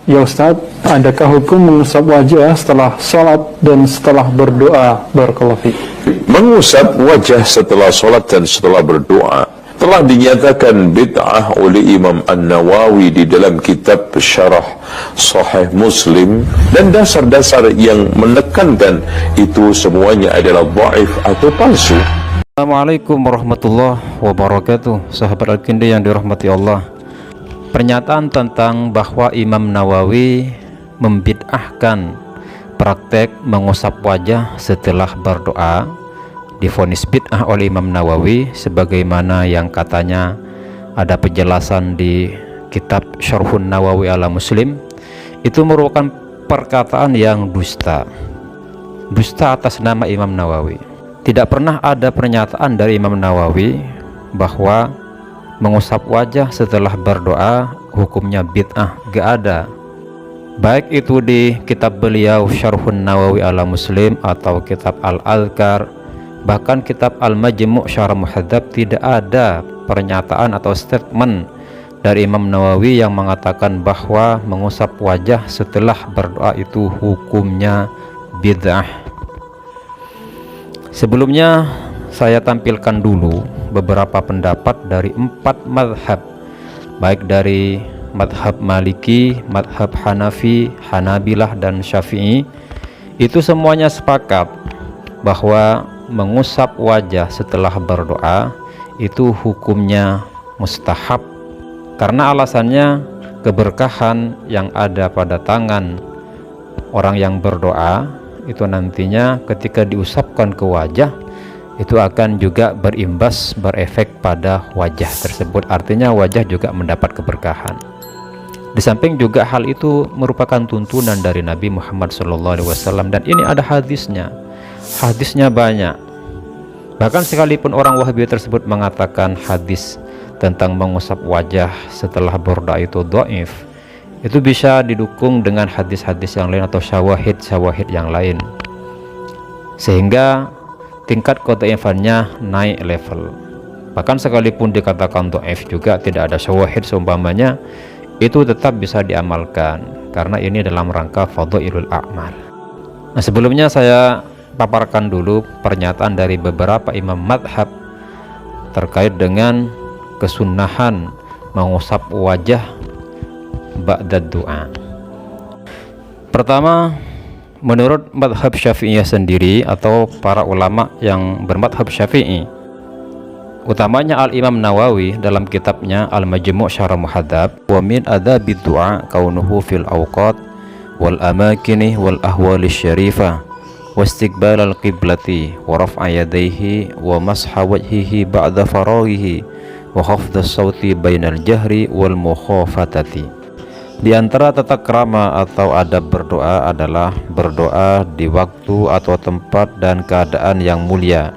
Ya Ustadz, adakah hukum mengusap wajah setelah sholat dan setelah berdoa? Barakallahu fiik. Mengusap wajah setelah sholat dan setelah berdoa telah dinyatakan bid'ah oleh Imam An-Nawawi di dalam kitab Syarah Sahih Muslim, dan dasar-dasar yang menekankan itu semuanya adalah dhaif atau palsu. Assalamualaikum warahmatullahi wabarakatuh. Sahabat Al-Kindi yang dirahmati Allah, pernyataan tentang bahwa Imam Nawawi membid'ahkan praktek mengusap wajah setelah berdoa divonis bid'ah oleh Imam Nawawi, sebagaimana yang katanya ada penjelasan di kitab Syarhun Nawawi ala Muslim. Itu merupakan perkataan yang dusta atas nama Imam Nawawi. Tidak pernah ada pernyataan dari Imam Nawawi bahwa mengusap wajah setelah berdoa hukumnya bid'ah, gak ada. Baik itu di kitab beliau Syarhun Nawawi ala Muslim atau kitab Al-Adhkar, bahkan kitab Al-Majmu' Syarah Muhadzab, tidak ada pernyataan atau statement dari Imam Nawawi yang mengatakan bahwa mengusap wajah setelah berdoa itu hukumnya bid'ah. Sebelumnya saya tampilkan dulu beberapa pendapat dari 4 madhab, baik dari madhab Maliki, madhab Hanafi, Hanabilah, dan Syafi'i. Itu semuanya sepakat bahwa mengusap wajah setelah berdoa itu hukumnya mustahab, karena alasannya keberkahan yang ada pada tangan orang yang berdoa itu nantinya ketika diusapkan ke wajah itu akan juga berimbas, berefek pada wajah tersebut. Artinya wajah juga mendapat keberkahan. Di samping juga hal itu merupakan tuntunan dari Nabi Muhammad SAW, dan ini ada hadisnya banyak. Bahkan sekalipun orang Wahabi tersebut mengatakan hadis tentang mengusap wajah setelah berdoa itu dhaif, itu bisa didukung dengan hadis-hadis yang lain atau syawahid yang lain, sehingga tingkat kedhaifannya naik level. Bahkan sekalipun dikatakan dhaif juga tidak ada syawahid seumpamanya, itu tetap bisa diamalkan karena ini dalam rangka fadhailul a'mal. Nah, sebelumnya saya paparkan dulu pernyataan dari beberapa imam madhab terkait dengan kesunahan mengusap wajah ba'da doa. Pertama, menurut madhab Syafi'iyah sendiri atau para ulama yang bermadhab Syafi'i, utamanya Al-Imam Nawawi dalam kitabnya Al-Majmu' Syarah Muhadzab, wa min adabid du'a kaunuhu fil awqat wal amakini wal ahwali syarifah wastiqbal al-qiblati wa raf'a yadayhi wa masha wajhihi ba'da faraghihi wa khafdha as-sauti bainal jahri wal mukhafatati. Di antara tata krama atau adab berdoa adalah berdoa di waktu atau tempat dan keadaan yang mulia,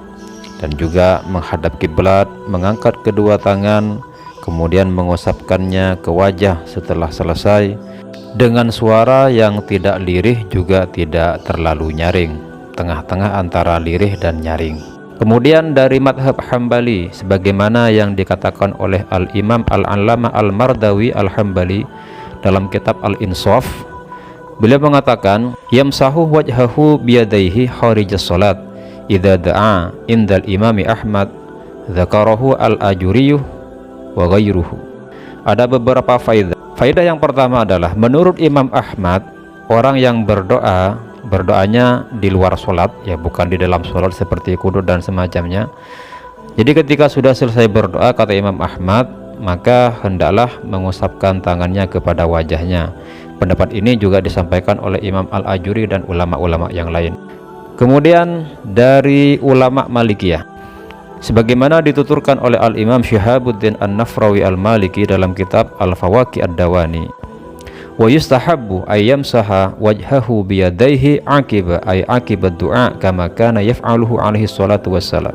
dan juga menghadap kiblat, mengangkat kedua tangan, kemudian mengusapkannya ke wajah setelah selesai dengan suara yang tidak lirih juga tidak terlalu nyaring, tengah-tengah antara lirih dan nyaring. Kemudian dari madhab Hambali, sebagaimana yang dikatakan oleh Al-Imam Al-Allamah Al-Mardawi Al-Hambali dalam kitab Al-Insaf, beliau mengatakan yamsahu wajhahu biyadaihi kharijas salat idza da'a indal imami Ahmad dzakarahu al-ajuriyuh wa ghairuhu. Ada beberapa faedah yang pertama adalah menurut Imam Ahmad, orang yang berdoanya di luar sholat, ya bukan di dalam sholat seperti qunut dan semacamnya. Jadi ketika sudah selesai berdoa, kata Imam Ahmad, maka hendaklah mengusapkan tangannya kepada wajahnya. Pendapat ini juga disampaikan oleh Imam Al-Ajuri dan ulama-ulama yang lain. Kemudian dari ulama Malikiyah, sebagaimana dituturkan oleh Al-Imam Syihabuddin An-Nafrawi Al-Maliki dalam kitab Al-Fawaqi Ad-Dawani, wa yustahabbu ayyamsaha wajhahu biyadaihi akiba ay akibat du'a kama kana yaf'aluhu alaihi salatu wassalam.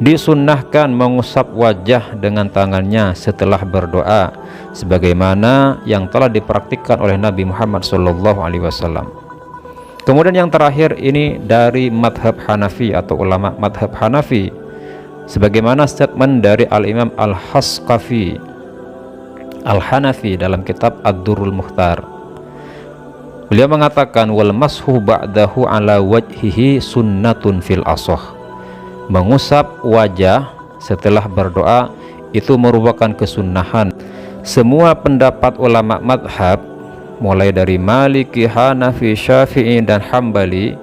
Disunnahkan mengusap wajah dengan tangannya setelah berdoa sebagaimana yang telah dipraktikkan oleh Nabi Muhammad SAW. Kemudian yang terakhir ini dari madhab Hanafi atau ulama madhab Hanafi, sebagaimana statement dari Al-Imam Al-Haskafi Al-Hanafi dalam kitab Ad-Durrul Mukhtar. Beliau mengatakan wal mashu ba'dahu ala wajhihi sunnatun fil ashah. Mengusap wajah setelah berdoa itu merupakan kesunnahan. Semua pendapat ulama madhab mulai dari Maliki, Hanafi, Syafi'i dan Hambali,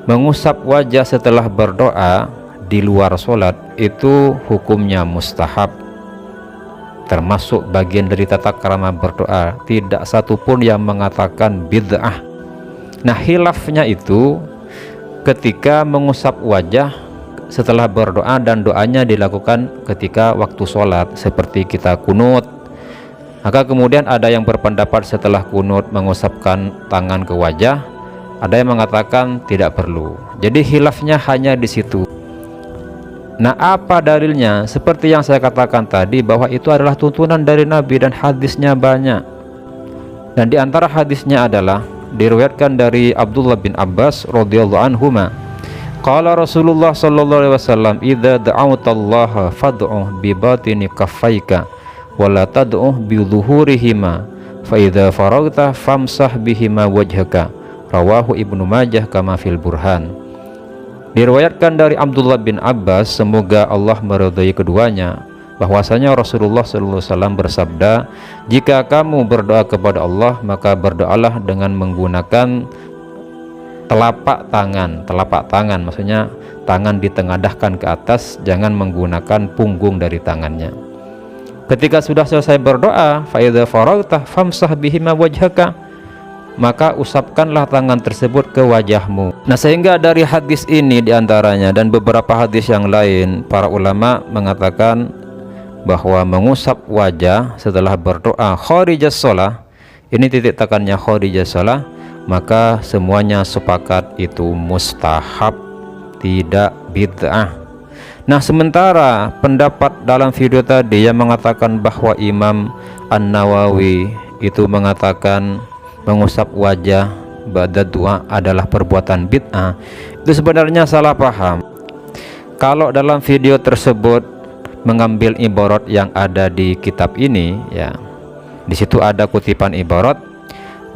mengusap wajah setelah berdoa di luar sholat itu hukumnya mustahab, termasuk bagian dari tata krama berdoa. Tidak satupun yang mengatakan bid'ah. Nah, khilafnya itu ketika mengusap wajah setelah berdoa dan doanya dilakukan ketika waktu sholat seperti kita kunut. Maka kemudian ada yang berpendapat setelah kunut mengusapkan tangan ke wajah, ada yang mengatakan tidak perlu. Jadi khilafnya hanya di situ. Nah, apa dalilnya? Seperti yang saya katakan tadi, bahwa itu adalah tuntunan dari Nabi dan hadisnya banyak. Dan di antara hadisnya adalah diriwayatkan dari Abdullah bin Abbas radhiyallahu anhuma, qala Rasulullah sallallahu alaihi wasallam, idza da'awtallaha fad'u bi batini kaffaika wa la tad'u bi dhuhurihima fa idza faragta famsah bihima wajhaka. Rawahu Ibnu Majah kama fil Burhan. Diriwayatkan dari Abdullah bin Abbas, semoga Allah meridhai keduanya, bahwasanya Rasulullah SAW bersabda, jika kamu berdoa kepada Allah, maka berdoalah dengan menggunakan telapak tangan, maksudnya tangan ditengadahkan ke atas, jangan menggunakan punggung dari tangannya. Ketika sudah selesai berdoa, fa idza faragta famsah bihima wajhaka, maka usapkanlah tangan tersebut ke wajahmu. Nah, sehingga dari hadis ini diantaranya dan beberapa hadis yang lain, para ulama mengatakan bahwa mengusap wajah setelah berdoa kharijas shalah, ini titik tekannya kharijas shalah, maka semuanya sepakat itu mustahab, tidak bid'ah. Nah, sementara pendapat dalam video tadi yang mengatakan bahwa Imam An-Nawawi itu mengatakan mengusap wajah ba'da doa adalah perbuatan bid'ah, itu sebenarnya salah paham. Kalau dalam video tersebut mengambil ibarat yang ada di kitab ini, ya, di situ ada kutipan ibarat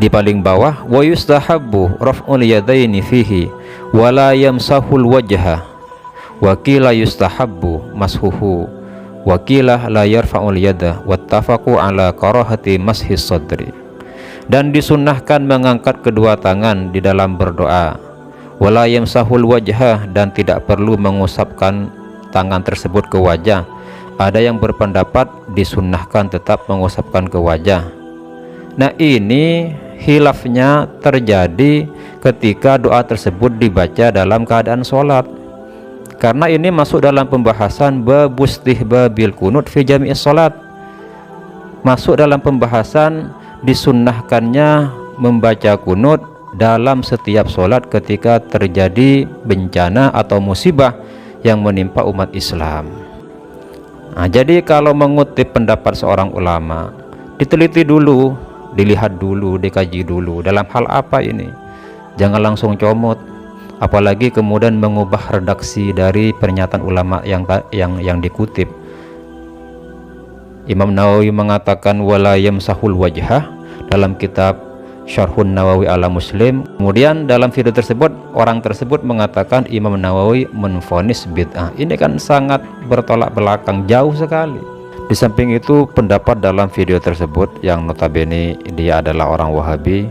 di paling bawah, wa yustahabbu raf'ul yadaini fihi wa la yamsahul wajha, wa qila yustahabbu mashuhu, wa qila la yarfa'ul yada, wattafaqu ala karahati mashis sadri. Dan disunnahkan mengangkat kedua tangan di dalam berdoa, wala yamsahul wajhah, dan tidak perlu mengusapkan tangan tersebut ke wajah. Ada yang berpendapat disunnahkan tetap mengusapkan ke wajah. Nah, ini khilafnya terjadi ketika doa tersebut dibaca dalam keadaan sholat, karena ini masuk dalam pembahasan babustihbabil kunut fi jami'is sholat, masuk dalam pembahasan disunnahkannya membaca kunut dalam setiap sholat ketika terjadi bencana atau musibah yang menimpa umat Islam. Nah, jadi kalau mengutip pendapat seorang ulama, diteliti dulu, dilihat dulu, dikaji dulu dalam hal apa ini. Jangan langsung comot, apalagi kemudian mengubah redaksi dari pernyataan ulama yang dikutip. Imam Nawawi mengatakan wala yamsahul wajhah dalam kitab Syarhun Nawawi ala Muslim. Kemudian dalam video tersebut orang tersebut mengatakan Imam Nawawi menvonis bid'ah. Ini kan sangat bertolak belakang, jauh sekali. Di samping itu, pendapat dalam video tersebut yang notabene dia adalah orang Wahabi,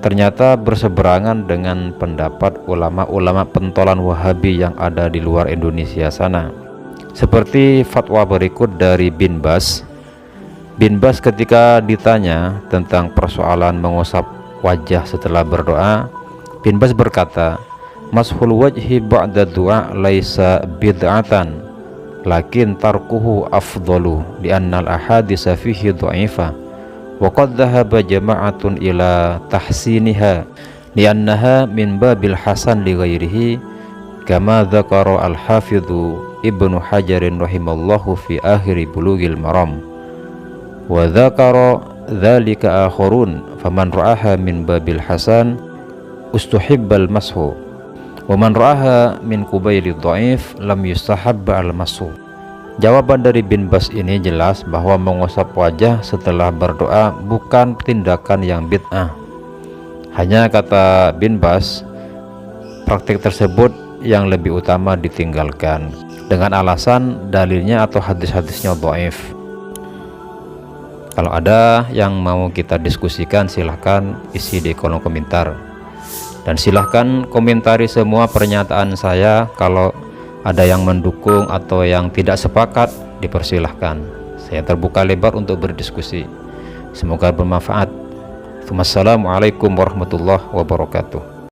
ternyata berseberangan dengan pendapat ulama-ulama pentolan Wahabi yang ada di luar Indonesia sana. Seperti fatwa berikut dari Bin Bas. Bin Bas ketika ditanya tentang persoalan mengusap wajah setelah berdoa, Bin Bas berkata, mashul wajhi ba'da du'a laisa bid'atan, lakin tarkuhu afdalu li'annal ahaditsa fihi dha'ifa wa qad dhahaba jama'atun ila tahsiniha li'annaha min babil hasan li ghairihi kama dzakara al-hafidhu Ibnu Hajarin rahimallahu fi akhiri Bulughil Maram wa dzakara dzalika akhirun faman ra'aha min babil hasan ustuhibbal mashu wa man ra'aha min qubailid dhaif lam yustahabba al mashu. Jawaban dari Bin Bas ini jelas bahwa mengusap wajah setelah berdoa bukan tindakan yang bid'ah, Hanya kata Bin Bas, praktik tersebut yang lebih utama ditinggalkan dengan alasan dalilnya atau hadis-hadisnya dhaif. Kalau ada yang mau kita diskusikan, silahkan isi di kolom komentar, dan silahkan komentari semua pernyataan saya. Kalau ada yang mendukung atau yang tidak sepakat, dipersilahkan. Saya terbuka lebar untuk berdiskusi. Semoga bermanfaat. Wassalamualaikum warahmatullahi wabarakatuh.